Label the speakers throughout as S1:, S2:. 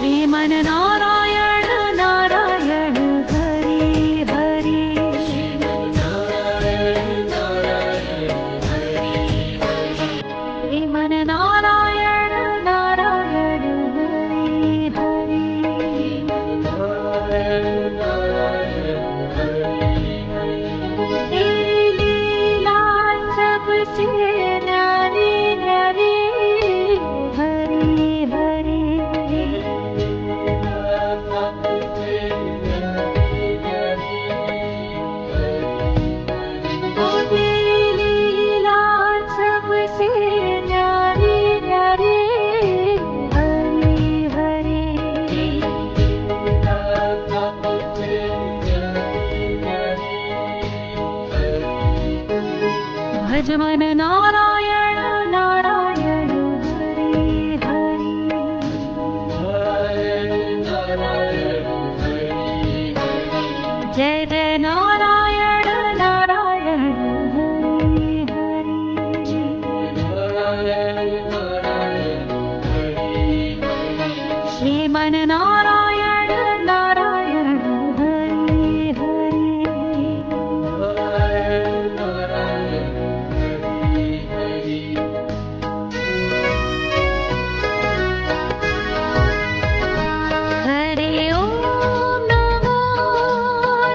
S1: श्रीमन नारायण नारायण हरि हरि श्रीमन नारायण नारायण हरि हरि तेरी लीला सबसे न्यारी न्यारी हरि हरि भज मन नारायण नारायण हरि हरि जय जय नारायण नारायण हरि हरि श्रीमन नारायण नारायण हरि हरि हरि ओम नमो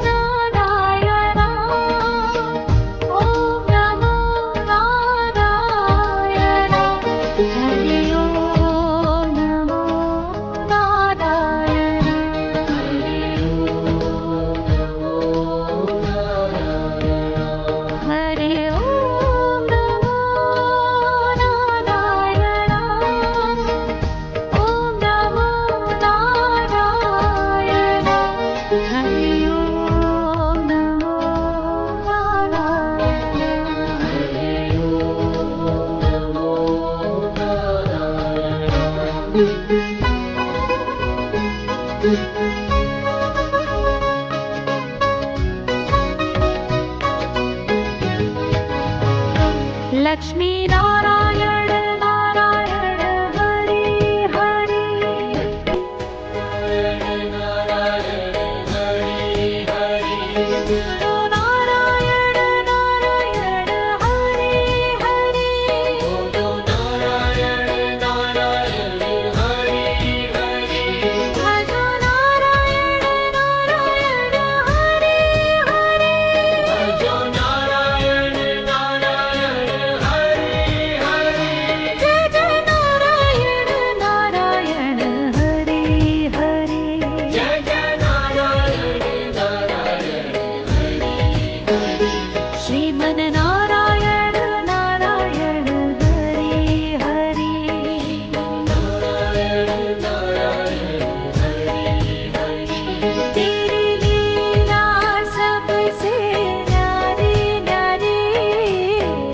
S1: नारायण ओम नमो नारायण हरि ओम नमो नारायण हरि ओम नमो नारायण ओम नमो नारायण हरि ओम नमो नारायण लक्ष्मी नारायण नारायण हरि हरि नारायण नारायण हरि हरि भजो नारायण नारायण हरि हरि जय जय नारायण नारायण हरि हरि श्रीमन नारायण नारायण हरि हरि तेरी लीला सबसे न्यारी न्यारी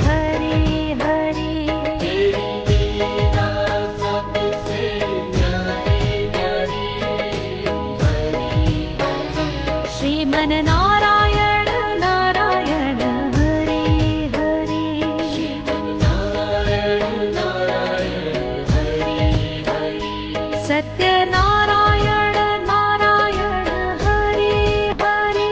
S1: हरि हरि श्रीमन नारायण नारायण हरि हरि सत्य नारायण नारायण हरि हरि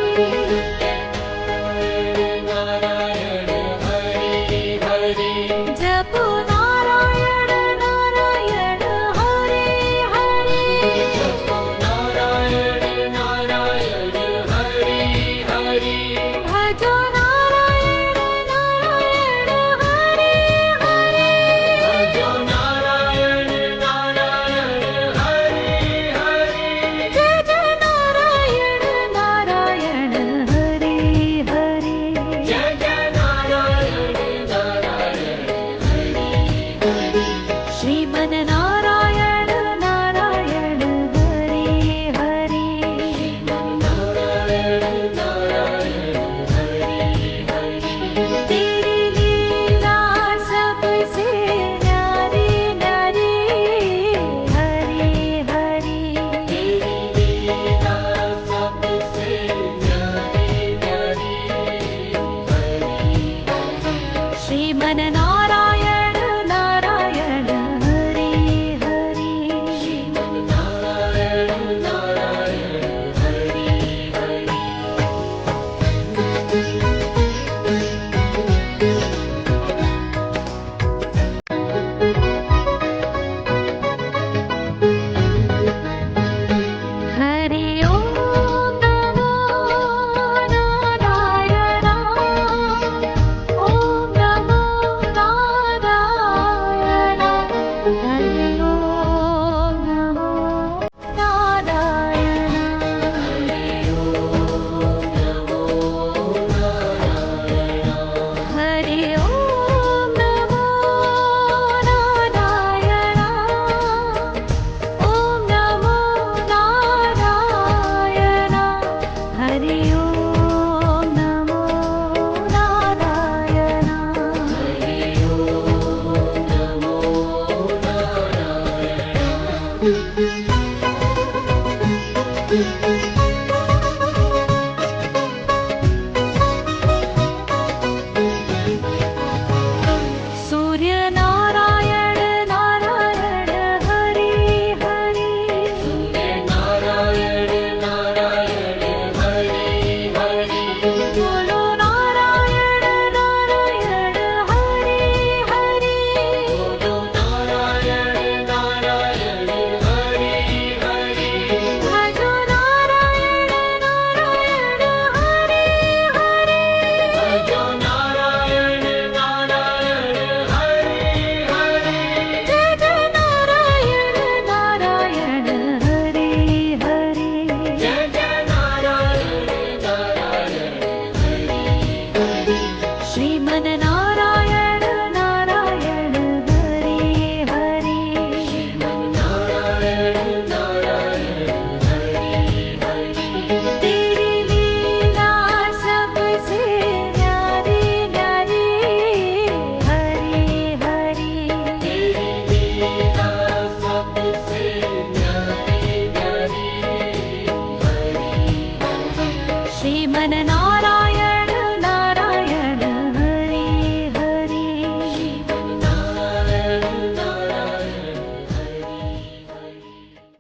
S1: जपो नारायण नारायण हरि हरि भजो नारायण नारायण हरि हरि